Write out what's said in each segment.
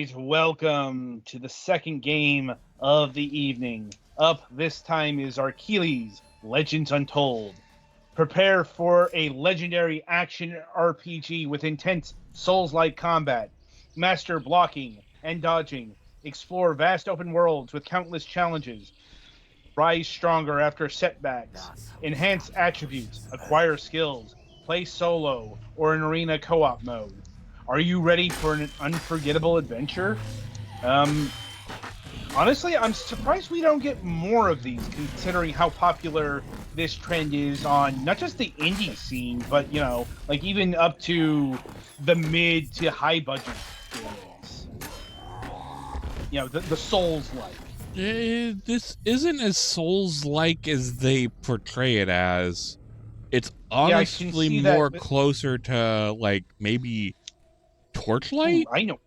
right, welcome to the second game of the evening. Up this time is Achillies, Legends Untold. Prepare for a legendary action RPG with intense Souls-like combat. Master blocking and dodging. Explore vast open worlds with countless challenges. Rise stronger after setbacks. Enhance attributes. Acquire skills. Play solo or in arena co-op mode. Are you ready for an unforgettable adventure? Um, Honestly, I'm surprised we don't get more of these, considering how popular this trend is on not just the indie scene, but like even up to the mid to high budget games. The Souls like. This isn't as Souls-like as they portray it as. It's Yeah, I can honestly see that. more closer to, like, maybe Ooh, Torchlight? I know.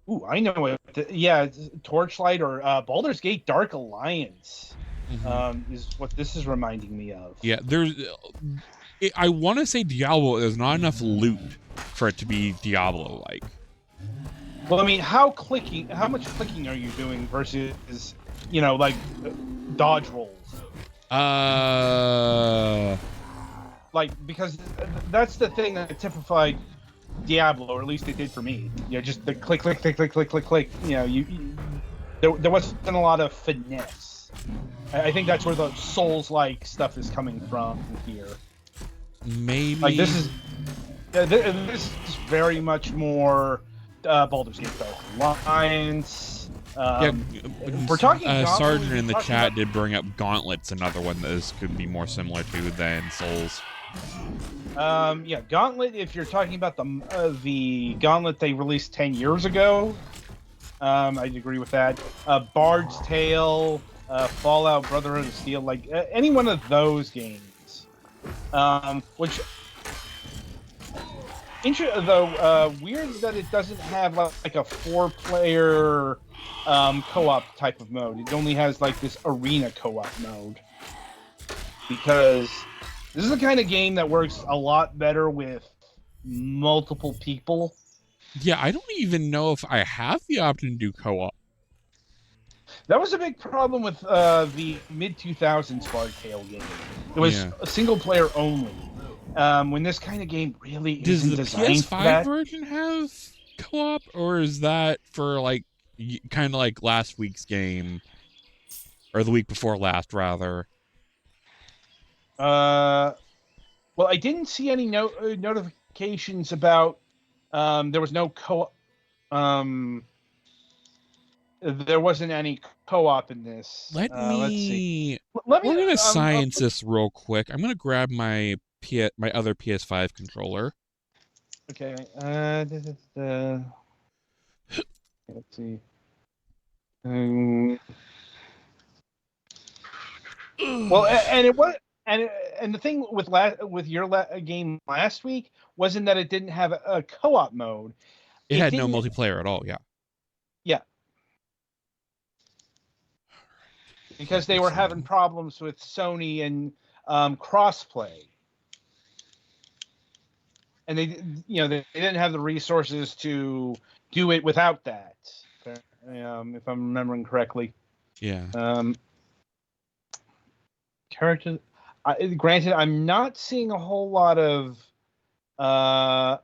Ooh, I know it. Yeah, Torchlight or Baldur's Gate Dark Alliance is what this is reminding me of. Yeah, I want to say Diablo. There's not enough loot for it to be Diablo-like. Well, I mean, how much clicking are you doing versus, like dodge rolls? Like, because that's the thing that typified Diablo, or at least it did for me. Just the click, click, click, click, click, click, click. There wasn't a lot of finesse. I think that's where the Souls-like stuff is coming from here. Maybe like this is very much more Baldur's Gate Dark Alliance. We're talking. Sergeant in the chat did bring up Gauntlet's another one that this could be more similar to than Souls. Yeah, Gauntlet. If you're talking about the Gauntlet they released 10 years ago, I'd agree with that. Bard's Tale, Fallout, Brotherhood of Steel, like any one of those games. Which, though, weird that it doesn't have like a 4-player co-op type of mode. It only has like this arena co-op mode, because this is the kind of game that works a lot better with multiple people. Yeah, I don't even know if I have the option to do co-op. That was a big problem with the mid-2000s Bard's Tale game. It was a single player only. When this kind of game really isn't designed for that. Does the PS5 version have co-op, or is that for like kind of like last week's game, or the week before last, rather? Well, I didn't see any notifications about. There was no there wasn't any co-op in this. Let's see. We're gonna science this real quick. I'm gonna grab my other PS5 controller. Okay. Let's see. Well, and it was, and the thing with your game last week wasn't that it didn't have a co-op mode. It had no multiplayer at all. Yeah. Yeah. Because they were having problems with Sony and crossplay, and they didn't have the resources to do it without that. If I'm remembering correctly. Yeah. Characters. Granted, I'm not seeing a whole lot of. I'm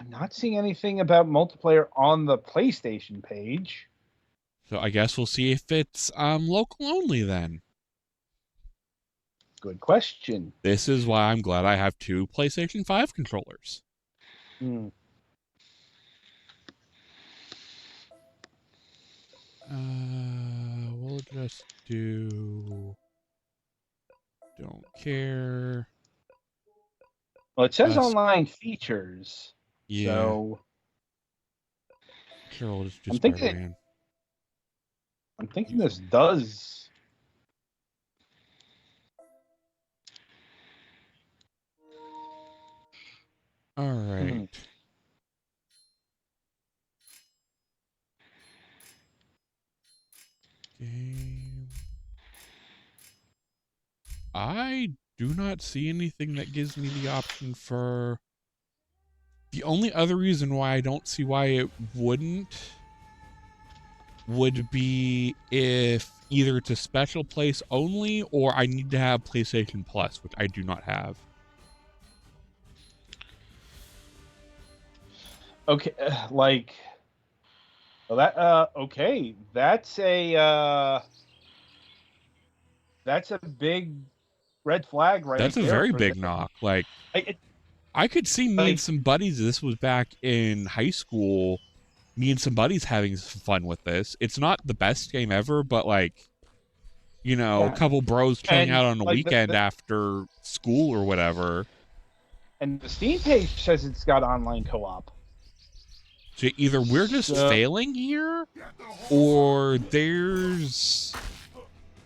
not seeing anything about multiplayer on the PlayStation page. So I guess we'll see if it's local only then. Good question. This is why I'm glad I have 2 PlayStation 5 controllers. We'll just do... Don't care. Well, it says online features. Yeah. So... Sure, we'll just do Spider-Man. I'm thinking this does... All right. Game. I do not see anything that gives me the option for... The only other reason why I don't see why it wouldn't would be if either it's a special place only or I need to have PlayStation Plus, which I do not have. Okay, like, well, that okay, that's a big red flag right That's a there very for big this. knock. Like, It, I could see me and like, some buddies, this was back in high school, me and some buddies having some fun with this. It's not the best game ever, but like, a yeah, couple bros chilling and out on a like weekend after school or whatever. and the Steam page says it's got online co-op. So either we're just So failing here or there's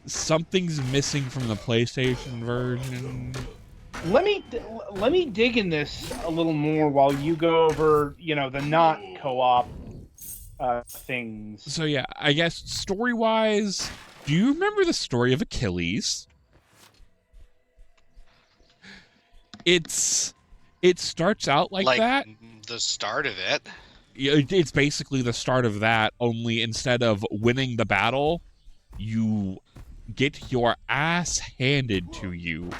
something's missing from the PlayStation version. let me let me dig in this a little more while you go over, the not co-op things. So yeah, I guess story-wise, do you remember the story of Achilles? It starts out like that. The start of it. It's basically the start of that, only instead of winning the battle, you get your ass handed to you.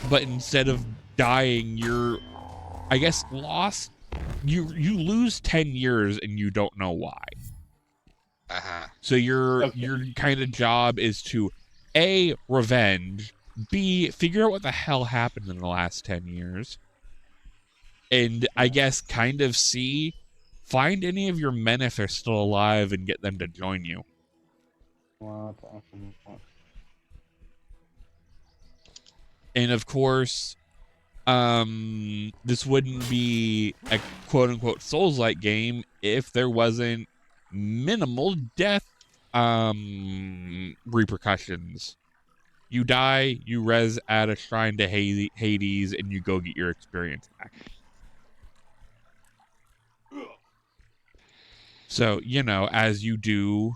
But instead of dying, you're, I guess, lost. You lose 10 years and you don't know why. So your kind of job is to A, revenge, B, figure out what the hell happened in the last 10 years, and I guess kind of C, find any of your men if they're still alive and get them to join you. And of course, this wouldn't be a quote-unquote Souls-like game if there wasn't minimal death repercussions. You die, you res at a shrine to Hades, and you go get your experience back. So, as you do.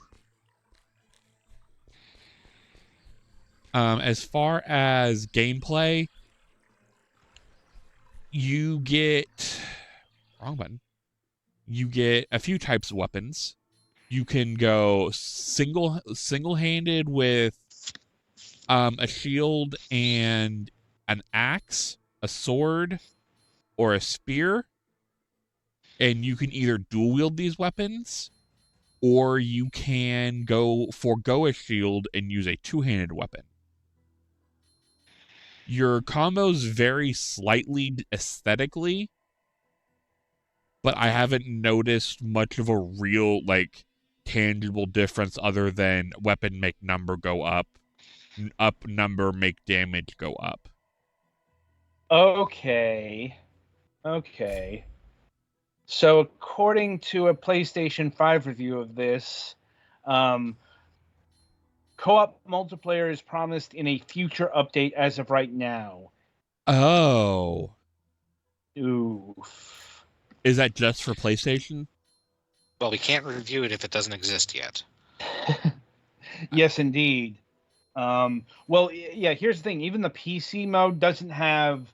As far as gameplay, you get... Wrong button. You get a few types of weapons. You can go single-handed with a shield and an axe, a sword, or a spear. And you can either dual wield these weapons, or you can forego a shield and use a two-handed weapon. Your combos vary slightly aesthetically, but I haven't noticed much of a real, tangible difference other than weapon make number go up number make damage go up. Okay. So according to a PlayStation 5 review of this, co-op multiplayer is promised in a future update as of right now. Oh. Oof. Is that just for PlayStation? Well, we can't review it if it doesn't exist yet. Yes, indeed. Well, yeah, here's the thing. Even the PC mode doesn't have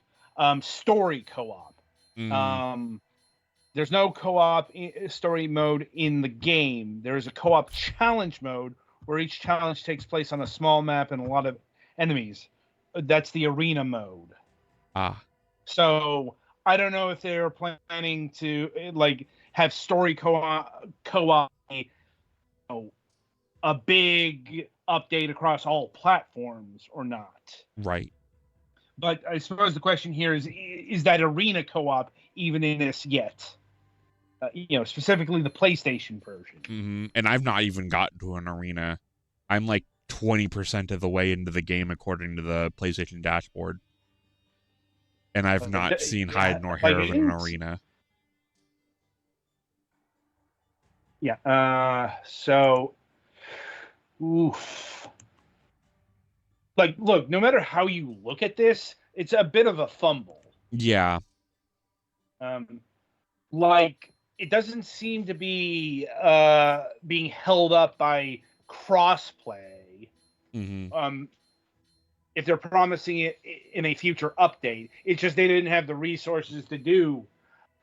story co-op. There's no co-op story mode in the game. There's a co-op challenge mode where each challenge takes place on a small map and a lot of enemies. That's the arena mode. So I don't know if they're planning to have story co-op, a big update across all platforms or not. Right. But I suppose the question here is that arena co-op even in this yet? Specifically the PlayStation version. Mm-hmm. And I've not even gotten to an arena. I'm 20% of the way into the game according to the PlayStation dashboard. And I've not seen hide nor hair of an arena. Yeah. So, oof. Look, no matter how you look at this, it's a bit of a fumble. Yeah. It doesn't seem to be being held up by crossplay. Mm-hmm. If they're promising it in a future update, it's just they didn't have the resources to do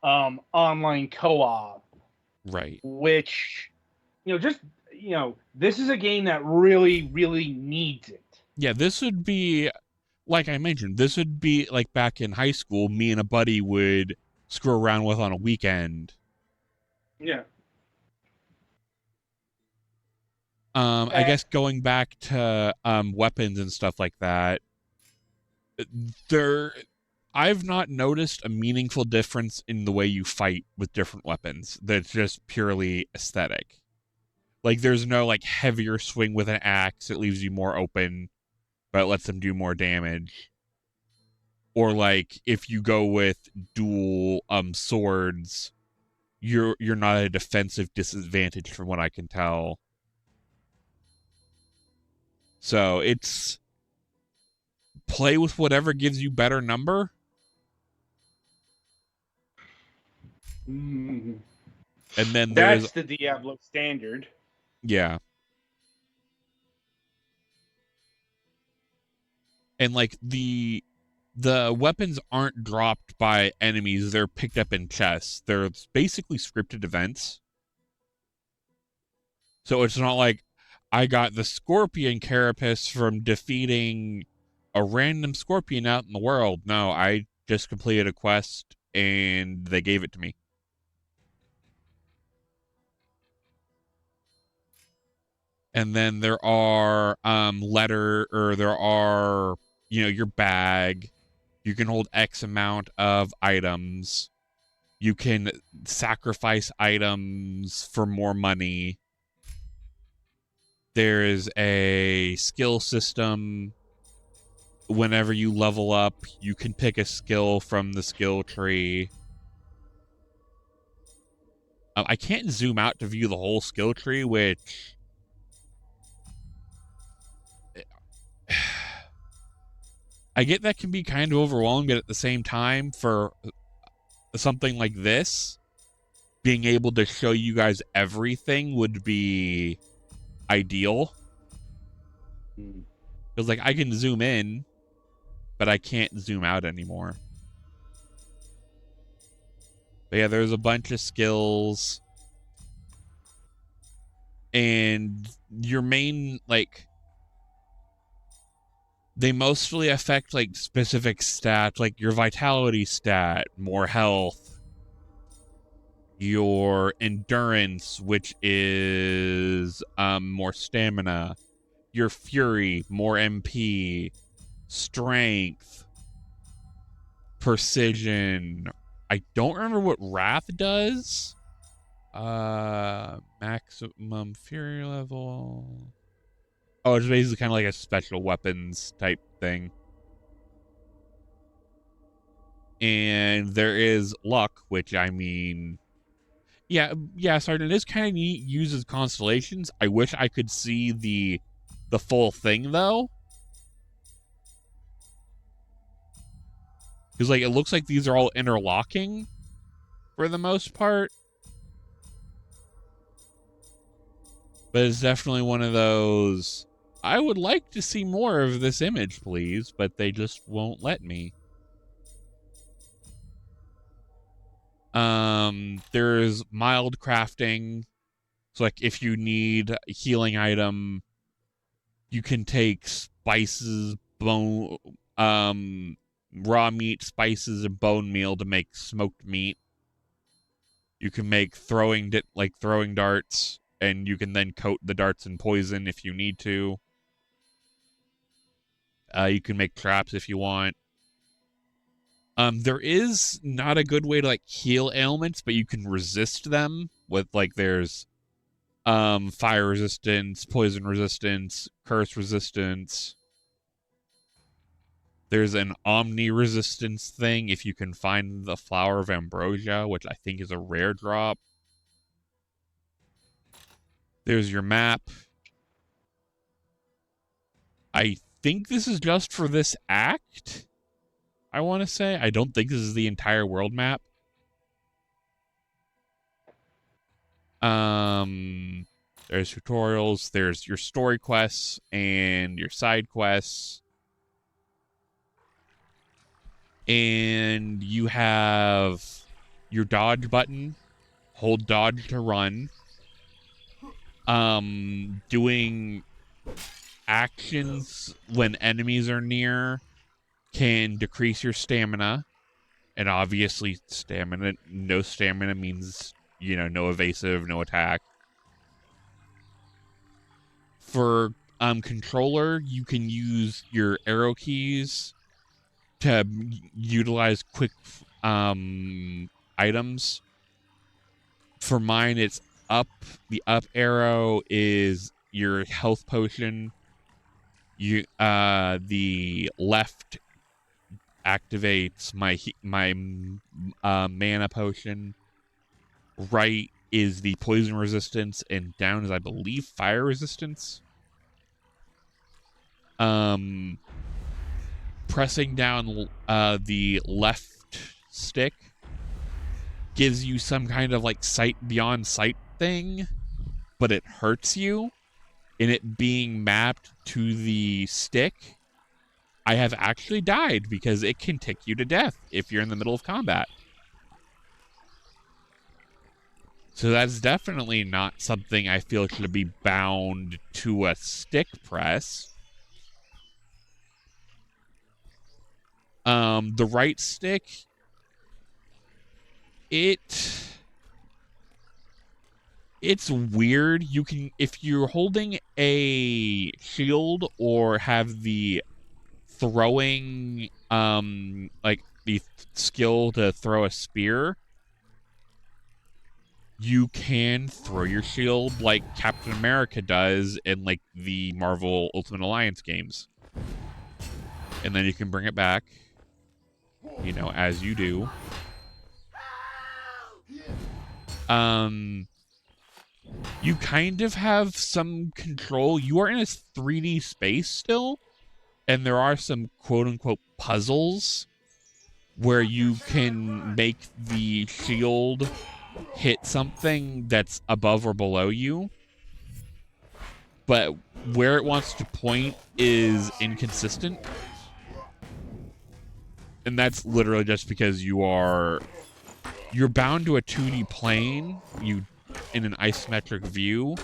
online co-op. Right. Which, just this is a game that really, really needs it. Yeah, this would be, like I mentioned, this would be like back in high school, me and a buddy would screw around with on a weekend. Yeah. I guess going back to weapons and stuff like that, I've not noticed a meaningful difference in the way you fight with different weapons. That's just purely aesthetic. Like, there's no, like, heavier swing with an axe. It leaves you more open, but it lets them do more damage. Or, like, if you go with dual swords, you're not at a defensive disadvantage from what I can tell. So, it's play with whatever gives you better number. Mm. And then that's the Diablo standard. Yeah. And like the weapons aren't dropped by enemies, they're picked up in chests. They're basically scripted events. So it's not like I got the scorpion carapace from defeating a random scorpion out in the world. No, I just completed a quest and they gave it to me. And then there are your bag. You can hold X amount of items. You can sacrifice items for more money. There is a skill system. Whenever you level up, you can pick a skill from the skill tree. I can't zoom out to view the whole skill tree, which I get that can be kind of overwhelming, but at the same time, for something like this, being able to show you guys everything would be ideal. Because, like, I can zoom in, but I can't zoom out anymore. But yeah, there's a bunch of skills. And your main, like, they mostly affect, like, specific stats, like your vitality stat, more health, your endurance, which is more stamina, your fury, more MP, strength, precision. I don't remember what wrath does. Maximum fury level. Oh, it's basically kind of like a special weapons type thing. And there is luck, which, I mean, yeah, Sergeant, it is kind of neat. Uses constellations. I wish I could see the full thing, though. Because, like, it looks like these are all interlocking for the most part. But it's definitely one of those, I would like to see more of this image, please, but they just won't let me. There's mild crafting. So, like, if you need a healing item, you can take spices, raw meat, spices, and bone meal to make smoked meat. You can make throwing darts, and you can then coat the darts in poison if you need to. You can make traps if you want. There is not a good way to, like, heal ailments, but you can resist them with, like, there's fire resistance, poison resistance, curse resistance. There's an omni resistance thing if you can find the flower of ambrosia, which I think is a rare drop. There's your map. I think this is just for this act, I want to say. I don't think this is the entire world map. There's tutorials, there's your story quests and your side quests. And you have your dodge button. Hold dodge to run. doing actions when enemies are near can decrease your stamina. And obviously no stamina means, no evasive, no attack. For controller, you can use your arrow keys to utilize quick items. For mine, it's up. The up arrow is your health potion. The left activates my mana potion. Right is the poison resistance, and down is, I believe, fire resistance. Pressing down the left stick gives you some kind of like sight beyond sight thing, but it hurts you. And it being mapped to the stick, I have actually died because it can tick you to death if you're in the middle of combat. So that's definitely not something I feel should be bound to a stick press. The right stick, it's weird. You can, if you're holding a shield or have the throwing, like the skill to throw a spear, you can throw your shield like Captain America does in like the Marvel Ultimate Alliance games. And then you can bring it back, as you do. You kind of have some control. You are in a 3D space still, and there are some quote-unquote puzzles where you can make the shield hit something that's above or below you. But where it wants to point is inconsistent. And that's literally just because you're bound to a 2D plane, in an isometric view.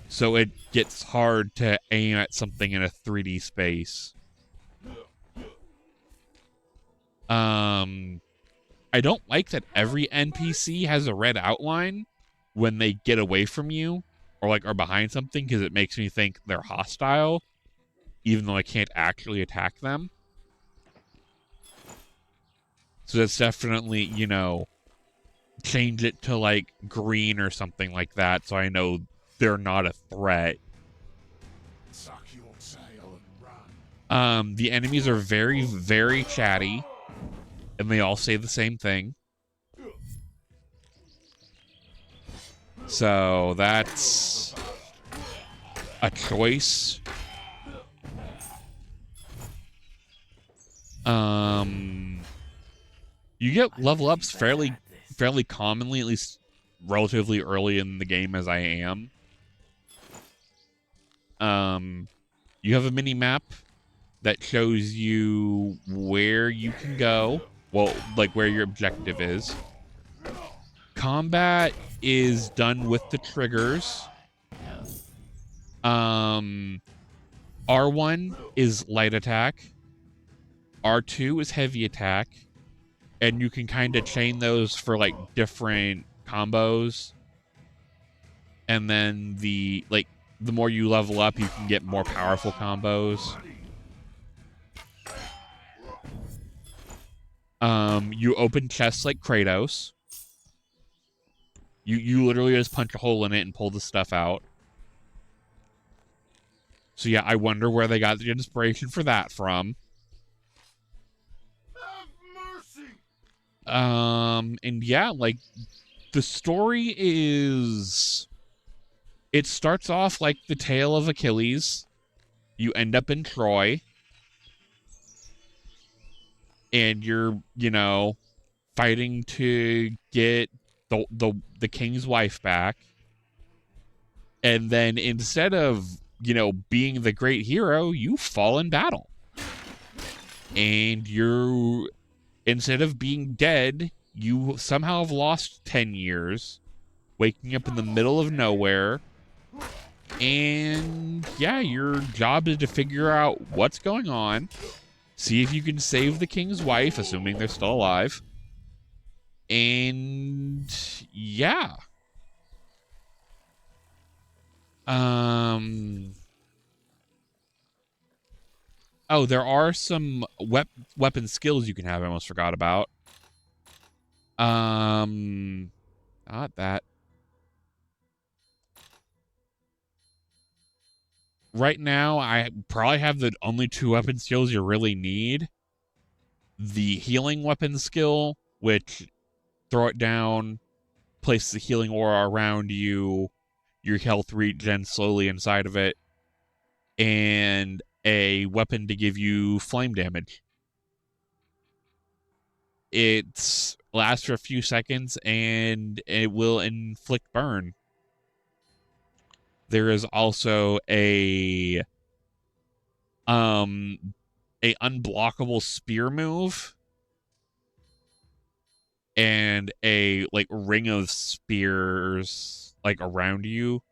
So it gets hard to aim at something in a 3D space. I don't like that every NPC has a red outline when they get away from you or like are behind something, because it makes me think they're hostile, even though I can't actually attack them. So that's definitely, change it to like green or something like that so I know they're not a threat. The enemies are very, very chatty, and they all say the same thing. So that's a choice. You get level ups fairly commonly, at least relatively early in the game, as I am. You have a mini map that shows you where you can go. Well, like where your objective is. Combat is done with the triggers. R1 is light attack. R2 is heavy attack. And you can kind of chain those for like different combos. And then the more you level up, you can get more powerful combos. You open chests like Kratos. You literally just punch a hole in it and pull the stuff out. So yeah, I wonder where they got the inspiration for that from. And yeah, like, the story is... It starts off like the tale of Achilles. You end up in Troy. And you're, fighting to get the king's wife back. And then instead of, being the great hero, you fall in battle. And instead of being dead, you somehow have lost 10 years. waking up in the middle of nowhere. And yeah, your job is to figure out what's going on, see if you can save the king's wife, assuming they're still alive. And yeah. Oh, there are some weapon skills you can have I almost forgot about. Not that. Right now, I probably have the only 2 weapon skills you really need. The healing weapon skill, which throw it down, place the healing aura around you, your health regens slowly inside of it, and a weapon to give you flame damage. It lasts for a few seconds and it will inflict burn. There is also a unblockable spear move and a like ring of spears like around you,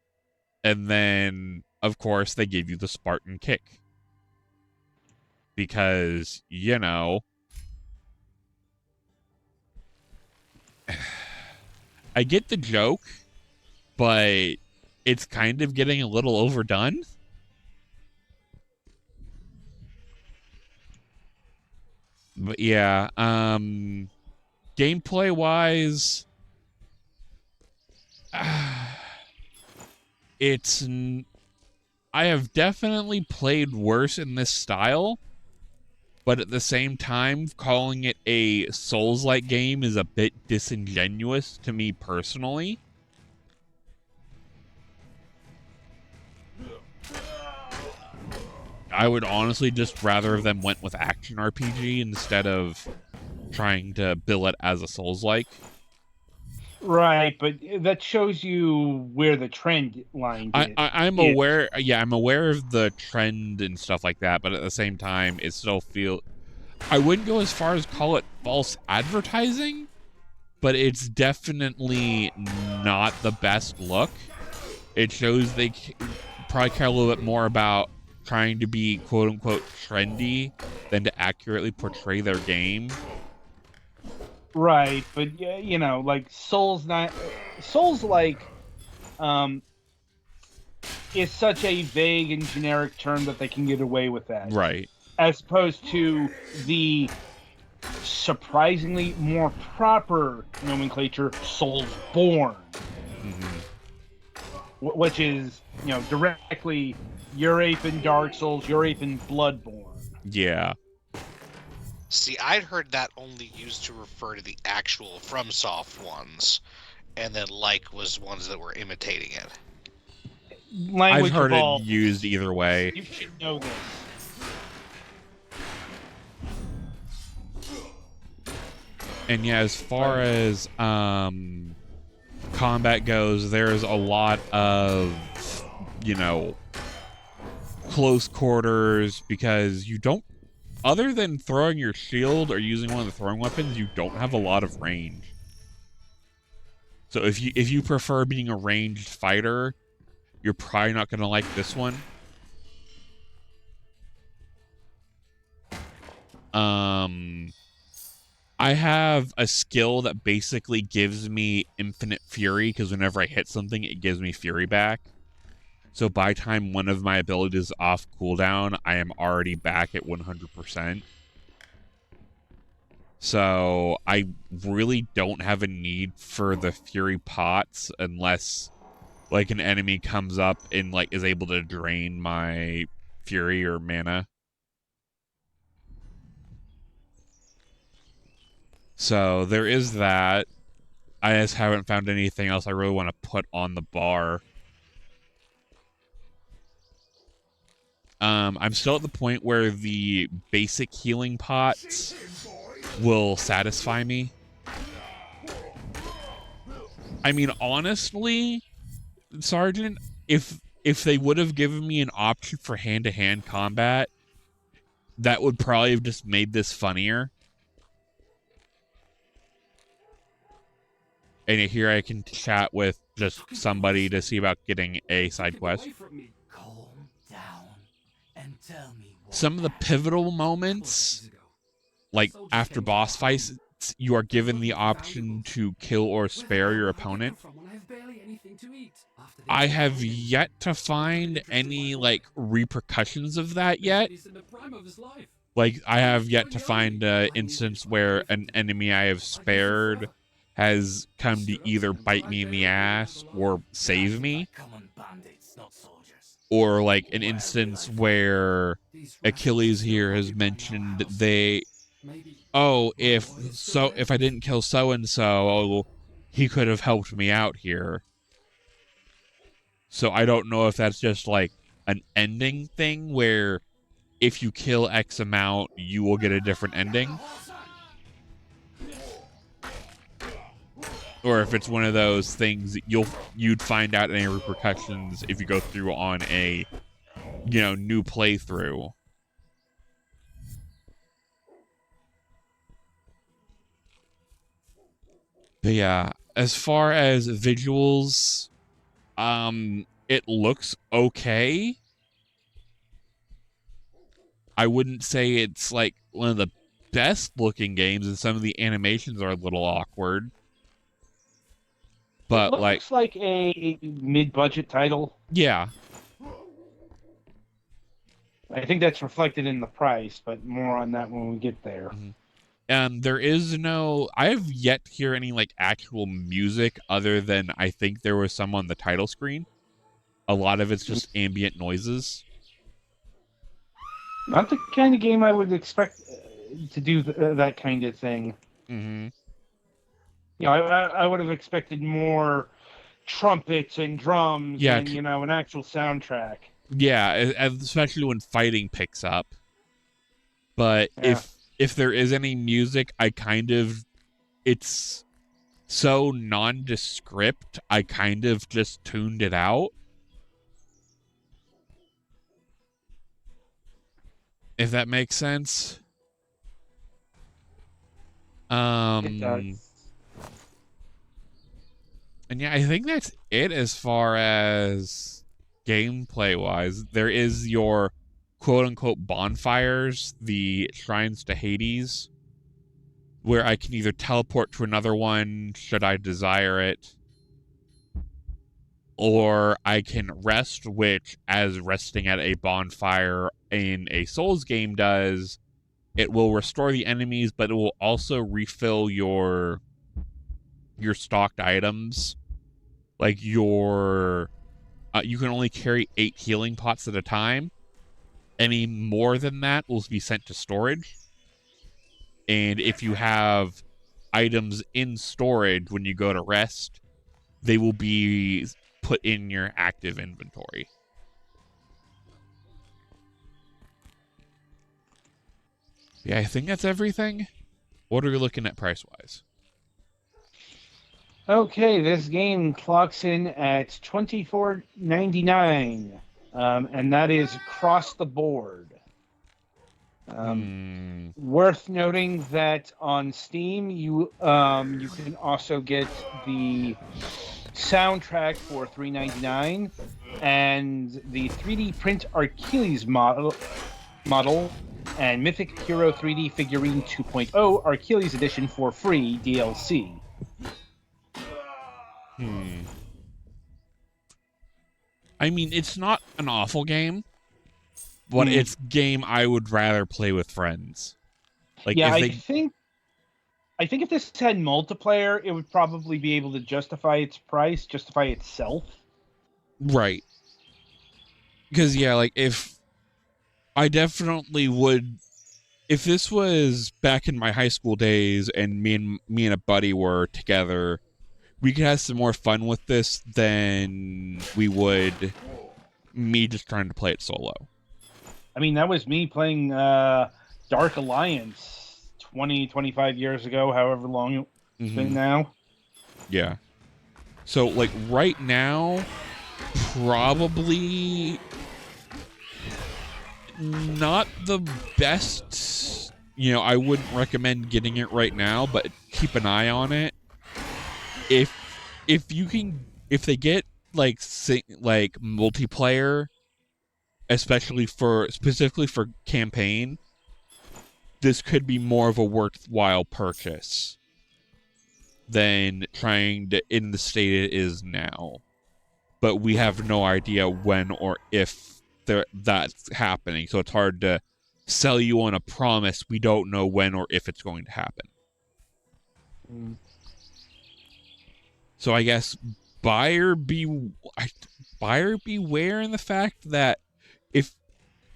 and then of course they give you the Spartan kick because I get the joke, but it's kind of getting a little overdone. But yeah, gameplay wise, it's I have definitely played worse in this style, but at the same time, calling it a Souls-like game is a bit disingenuous to me personally. I would honestly just rather have them went with action RPG instead of trying to bill it as a Souls-like. Right, but that shows you where the trend line is. I'm aware. Yeah, I'm aware of the trend and stuff like that, but at the same time, it still feels. I wouldn't go as far as call it false advertising, but it's definitely not the best look. It shows they probably care a little bit more about trying to be quote unquote trendy than to accurately portray their game. Right, but like Souls like is such a vague and generic term that they can get away with that. Right. As opposed to the surprisingly more proper nomenclature, Soulsborne. Mm-hmm. Which is, directly you're aping Dark Souls, you're aping Bloodborne. Yeah. See, I'd heard that only used to refer to the actual FromSoft ones, and then like was ones that were imitating it. Language I've heard evolved. it used either way. You should know this. And yeah, as far as combat goes, there's a lot of, close quarters because you don't, other than throwing your shield or using one of the throwing weapons, you don't have a lot of range. So if you prefer being a ranged fighter, you're probably not going to like this one. I have a skill that basically gives me infinite fury because whenever I hit something, it gives me fury back. So by the time one of my abilities is off cooldown, I am already back at 100%. So I really don't have a need for the fury pots unless like an enemy comes up and like is able to drain my fury or mana. So there is that. I just haven't found anything else I really want to put on the bar. I'm still at the point where the basic healing pots will satisfy me. I mean, honestly, Sergeant, if they would have given me an option for hand-to-hand combat, that would probably have just made this funnier. And here I can chat with just somebody to see about getting a side quest. Calm down and tell me what Some of the pivotal moments, like after boss fights, you are given the option to kill or spare your opponent. I have yet to find any like repercussions of that yet. Like, I have yet to find an instance where an enemy I have spared has come to either bite me in the ass or save me. Or like an instance where Achilles here has mentioned if I didn't kill so and so, he could have helped me out here. So I don't know if that's just like an ending thing where if you kill X amount, you will get a different ending. Or if it's one of those things that you'd find out any repercussions if you go through on a new playthrough. But yeah, as far as visuals, it looks okay. I wouldn't say it's like one of the best looking games, and some of the animations are a little awkward. But it looks like a mid-budget title. Yeah. I think that's reflected in the price, but more on that when we get there. Mm-hmm. And there is I have yet to hear any like actual music other than I think there was some on the title screen. A lot of it's just ambient noises. Not the kind of game I would expect to do that kind of thing. Mm-hmm. I would have expected more trumpets and drums and, an actual soundtrack. Yeah, especially when fighting picks up. But if there is any music, it's so nondescript, I kind of just tuned it out. If that makes sense. It does. And yeah, I think that's it as far as gameplay-wise. There is your quote-unquote bonfires, the shrines to Hades, where I can either teleport to another one, should I desire it, or I can rest, which, as resting at a bonfire in a Souls game does, it will restore the enemies, but it will also refill your stocked items. Like you can only carry 8 healing pots at a time. Any more than that will be sent to storage. And if you have items in storage when you go to rest, they will be put in your active inventory. Yeah, I think that's everything. What are we looking at price-wise? Okay, this game clocks in at $24.99, and that is across the board. Worth noting that on Steam, you can also get the soundtrack for $3.99 and the 3D print Achilles model and Mythic Hero 3D Figurine 2.0 Achilles Edition for free DLC. I mean, it's not an awful game, but it's a game I would rather play with friends. Like, yeah, I think if this had multiplayer, it would probably be able to justify its price, justify itself. Right. Because, yeah, like, if this was back in my high school days and me and a buddy were together, we could have some more fun with this than we would me just trying to play it solo. I mean, that was me playing Dark Alliance 25 years ago, however long it's been now. Yeah. So, like, right now, probably not the best. I wouldn't recommend getting it right now, but keep an eye on it. If you can if they get like multiplayer, specifically for campaign, this could be more of a worthwhile purchase than trying to in the state it is now. But we have no idea when or if that's happening, so it's hard to sell you on a promise we don't know when or if it's going to happen. So I guess buyer beware in the fact that if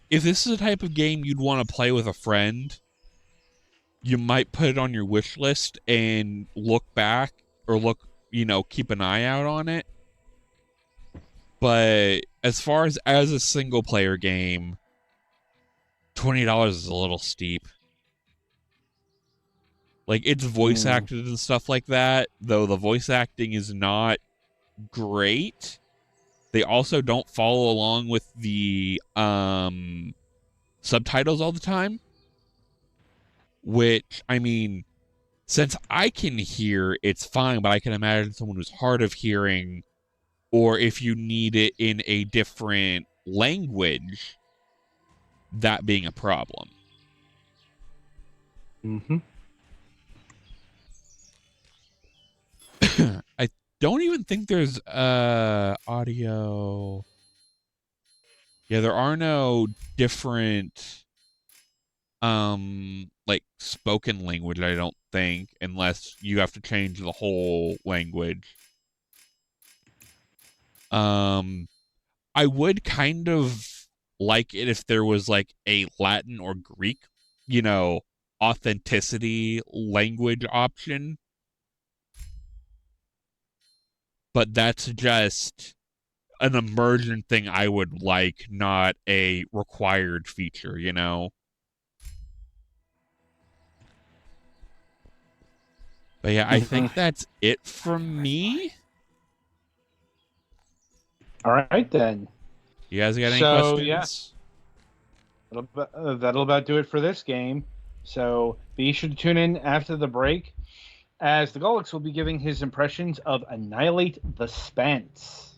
this is a type of game you'd want to play with a friend, you might put it on your wish list and look back or keep an eye out on it. But as far as a single player game, $20 is a little steep. Like, it's voice acted and stuff like that, though the voice acting is not great. They also don't follow along with the subtitles all the time. Which, I mean, since I can hear, it's fine, but I can imagine someone who's hard of hearing, or if you need it in a different language, that being a problem. Mm-hmm. I don't even think there's audio. Yeah, there are no different like spoken language, I don't think, unless you have to change the whole language. I would kind of like it if there was like a Latin or Greek, authenticity language option. But that's just an emergent thing I would like, not a required feature, But yeah, I think that's it from me. All right, then. You guys got any questions? Yeah. That'll about do it for this game. So be sure to tune in after the break, as the Golix will be giving his impressions of Annihilate the Spence.